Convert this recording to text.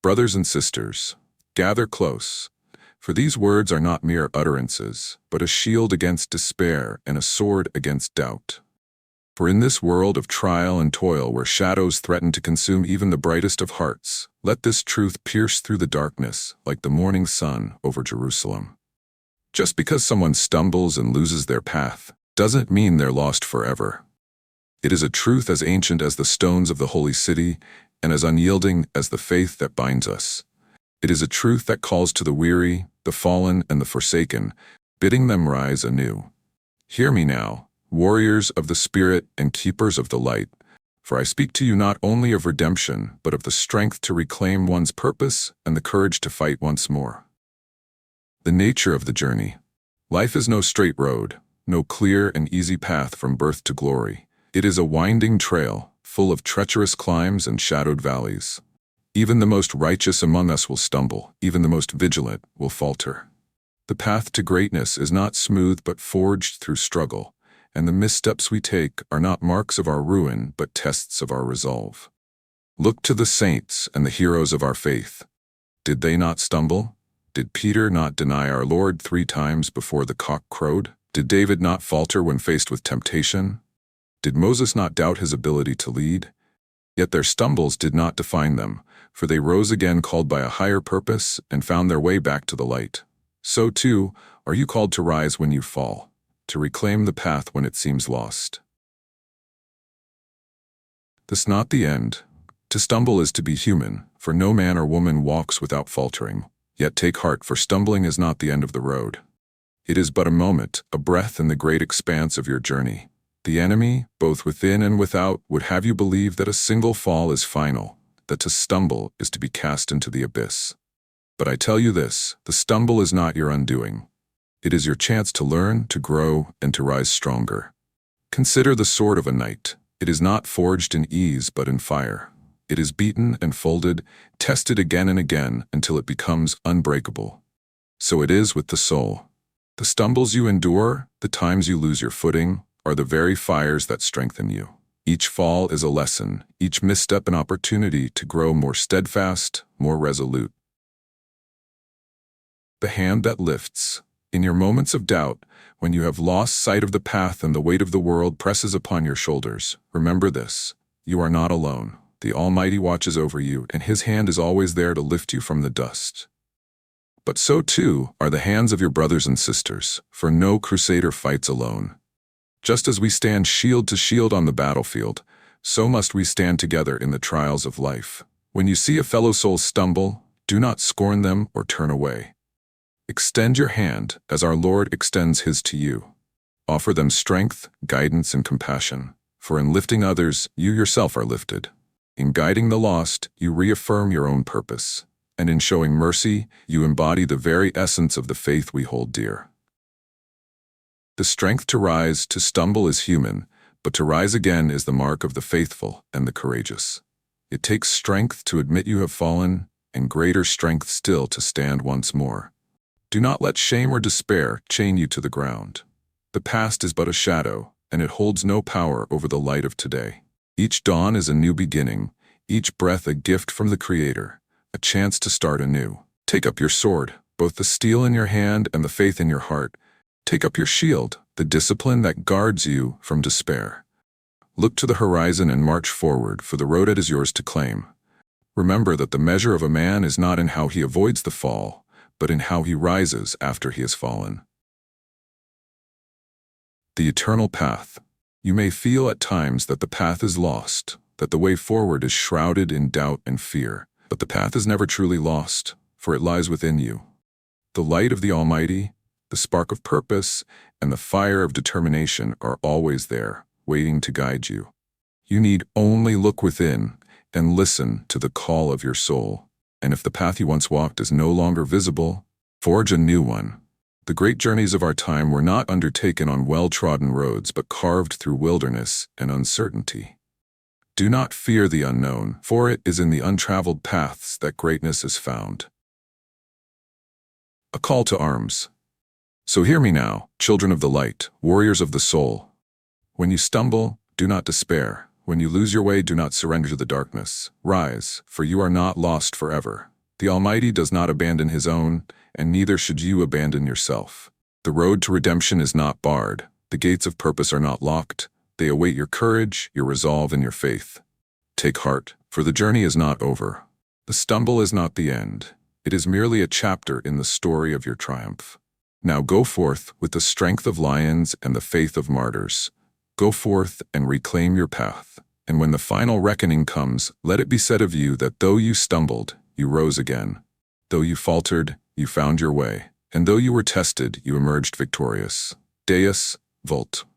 Brothers and sisters, gather close, for these words are not mere utterances, but a shield against despair and a sword against doubt. For in this world of trial and toil where shadows threaten to consume even the brightest of hearts, let this truth pierce through the darkness like the morning sun over Jerusalem. Just because someone stumbles and loses their path doesn't mean they're lost forever. It is a truth as ancient as the stones of the holy city and as unyielding as the faith that binds us. It is a truth that calls to the weary, the fallen, and the forsaken, bidding them rise anew. Hear me now, warriors of the Spirit and keepers of the light, for I speak to you not only of redemption, but of the strength to reclaim one's purpose and the courage to fight once more. The nature of the journey. Life is no straight road, no clear and easy path from birth to glory. It is a winding trail, full of treacherous climbs and shadowed valleys. Even the most righteous among us will stumble, even the most vigilant will falter. The path to greatness is not smooth but forged through struggle, and the missteps we take are not marks of our ruin but tests of our resolve. Look to the saints and the heroes of our faith. Did they not stumble? Did Peter not deny our Lord 3 times before the cock crowed? Did David not falter when faced with temptation? Did Moses not doubt his ability to lead? Yet their stumbles did not define them, for they rose again called by a higher purpose and found their way back to the light. So too, are you called to rise when you fall, to reclaim the path when it seems lost. This not the end. To stumble is to be human, for no man or woman walks without faltering. Yet take heart, for stumbling is not the end of the road. It is but a moment, a breath in the great expanse of your journey. The enemy, both within and without, would have you believe that a single fall is final, that to stumble is to be cast into the abyss. But I tell you this, the stumble is not your undoing. It is your chance to learn, to grow, and to rise stronger. Consider the sword of a knight. It is not forged in ease but in fire. It is beaten and folded, tested again and again until it becomes unbreakable. So it is with the soul. The stumbles you endure, the times you lose your footing, are the very fires that strengthen you. Each fall is a lesson, each misstep an opportunity to grow more steadfast, more resolute. The hand that lifts. In your moments of doubt, when you have lost sight of the path and the weight of the world presses upon your shoulders, remember this: you are not alone. The Almighty watches over you, and His hand is always there to lift you from the dust. But so too are the hands of your brothers and sisters, for no crusader fights alone. Just as we stand shield to shield on the battlefield, so must we stand together in the trials of life. When you see a fellow soul stumble, do not scorn them or turn away. Extend your hand as our Lord extends His to you. Offer them strength, guidance, and compassion, for in lifting others, you yourself are lifted. In guiding the lost, you reaffirm your own purpose, and in showing mercy, you embody the very essence of the faith we hold dear. The strength to rise, to stumble is human, but to rise again is the mark of the faithful and the courageous. It takes strength to admit you have fallen, and greater strength still to stand once more. Do not let shame or despair chain you to the ground. The past is but a shadow, and it holds no power over the light of today. Each dawn is a new beginning, each breath a gift from the Creator, a chance to start anew. Take up your sword, both the steel in your hand and the faith in your heart. Take up your shield, the discipline that guards you from despair. Look to the horizon and march forward, for the road it is yours to claim. Remember that the measure of a man is not in how he avoids the fall, but in how he rises after he has fallen. The eternal path. You may feel at times that the path is lost, that the way forward is shrouded in doubt and fear, but the path is never truly lost, for it lies within you. The light of the Almighty, the spark of purpose, and the fire of determination are always there, waiting to guide you. You need only look within and listen to the call of your soul. And if the path you once walked is no longer visible, forge a new one. The great journeys of our time were not undertaken on well-trodden roads, but carved through wilderness and uncertainty. Do not fear the unknown, for it is in the untraveled paths that greatness is found. A call to arms. So hear me now, children of the light, warriors of the soul. When you stumble, do not despair. When you lose your way, do not surrender to the darkness. Rise, for you are not lost forever. The Almighty does not abandon his own, and neither should you abandon yourself. The road to redemption is not barred. The gates of purpose are not locked. They await your courage, your resolve, and your faith. Take heart, for the journey is not over. The stumble is not the end. It is merely a chapter in the story of your triumph. Now go forth with the strength of lions and the faith of martyrs. Go forth and reclaim your path. And when the final reckoning comes, let it be said of you that though you stumbled, you rose again. Though you faltered, you found your way. And though you were tested, you emerged victorious. Deus Vult.